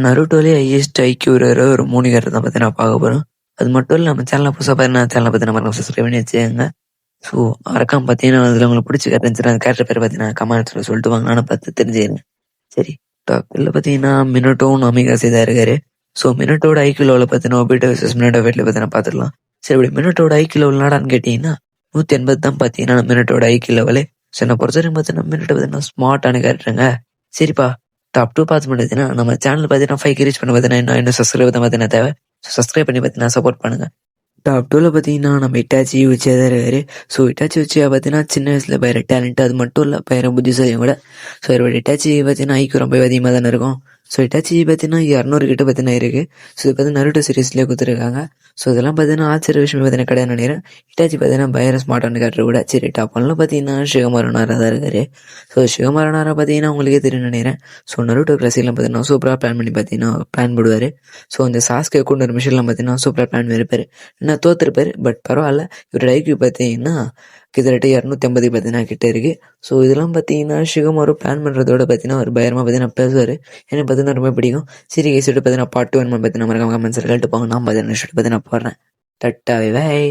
நருட்டோலயே highest IQ இருக்கிற ஒரு 3 character தான் பார்த்தீங்கன்னா பார்க்க போறோம். அது மட்டும் இல்ல, நம்ம சேனல்ல புதுசா பார்த்தீங்கன்னா சேனலை பார்த்தீங்கன்னா மறக்காம சப்ஸ்கிரைப் பண்ணி வச்சுக்கோங்க. ஸோ மறக்காம பார்த்தீங்கன்னா அதில் உங்களுக்கு பிடிச்ச கேரக்டர் இருந்துச்சுன்னா அந்த கேரக்டர் பேர் பார்த்தீங்கன்னா கமெண்ட்ஸ்ல சொல்லிட்டு வாங்க, நானும் பார்த்து தெரிஞ்சுக்கிறேன். சரி, டாப்பில் பார்த்தீங்கன்னா மினட்டோவும் அமிகாசி தான் இருக்காரு. ஸோ மினட்டோட ஐக்யூ லெவலில் பார்த்தீங்கன்னா ஒபிட்டோ வர்சஸ் மினட்டோ ஃபைட்ல பார்த்தீங்கன்னா பார்த்துக்கலாம். சரி, இப்படி மினட்டோட ஐக்யூ லெவல் என்னடான்னு கேட்டிங்கன்னா 180 தான் பார்த்தீங்கன்னா மினட்டோட ஐக்யூ லெவலு. ஸோ என்னை பொறுத்த வரைக்கும் பார்த்தீங்கன்னா மினட்டோ பார்த்தீங்கன்னா ஸ்மார்ட்டான கேரக்டருங்க. சரிப்பா, டாப் 2 பார்த்து பார்த்தீங்கன்னா நம்ம சேனல் பார்த்தீங்கன்னா 5 ரீச் பண்ண பார்த்தீங்கன்னா இன்னும் சப்ஸ்கிரைப் தான் பார்த்தீங்கன்னா தேவை. ஸோ சப்ஸ்கிரைப் பண்ணி பார்த்தீங்கன்னா சப்போர்ட் பண்ணுங்க. டாப் 2ல பார்த்தீங்கன்னா நம்ம இட்டாச்சி உச்சியா தான் இருக்காரு. ஸோ இட்டாச்சி உச்சியா பார்த்தீங்கன்னா சின்ன வயசுல பயிர டேலண்ட், அது மட்டும் இல்லை பயிர புத்திசாலியும் கூட. ஸோ இவரோட இட்டாச்சி பார்த்தீங்கன்னா ஐக்கு ரொம்ப அதிகமாக தானே இருக்கும். ஸோ இட்டாச்சி பார்த்தீங்கன்னா 200 கிட்ட பார்த்தீங்கன்னா இருக்கு. ஸோ இது பார்த்தீங்கன்னா நருட்டோ சீரீஸ்லேயே கொடுத்துருக்காங்க. ஸோ இதெல்லாம் பார்த்தீங்கன்னா ஆச்சரிய விஷயம் பார்த்தீங்கன்னா கிடையாது நினைக்கிறேன். இட்டாச்சி பார்த்தீங்கன்னா பயங்கர ஸ்மார்ட்டான கேரக்டர் கூட. சரி, டாப் 1ல பார்த்தீங்கன்னா சிவமாரனாரா தான் இருக்காரு. ஸோ சிவமாரனாரா பார்த்தீங்கன்னா உங்களுக்கே தெரியும் நினைக்கிறேன். ஸோ நருட்டோ கிளாஸிக்லாம் பார்த்தீங்கன்னா சூப்பராக பிளான் பண்ணி பார்த்தீங்கன்னா பிளான் போடுவார். ஸோ அந்த சாஸ்கே கொண்டு ஒரு மிஷன்லாம் பார்த்தீங்கன்னா சூப்பராக பிளான் பண்ணியிருப்பார். என்ன தோத்துருப்பாரு, பட் பரவாயில்ல. இவரோட ஐக்யூ பார்த்தீங்கன்னா கிட்டத்தட்ட 250 பார்த்தீங்கன்னா கிட்ட இருக்கு. ஸோ இதெல்லாம் பார்த்தீங்கன்னா சிவமாரு பிளான் பண்ணுறதோட பார்த்தீங்கன்னா ஒரு பயங்கரமாக பார்த்தீங்கன்னா பேசுவார். எனக்கு பார்த்தீங்கன்னா ரொம்ப பிடிக்கும். சரி கைஸ், பார்த்தீங்கன்னா பார்ட் 2 பார்த்தீங்கன்னா மறக்காம கமெண்ட்ஸ் கேட்டு போங்க. நான் பார்த்தீங்கன்னா பார்த்தீங்கன்னா போடுறேன். டட்டா, பை.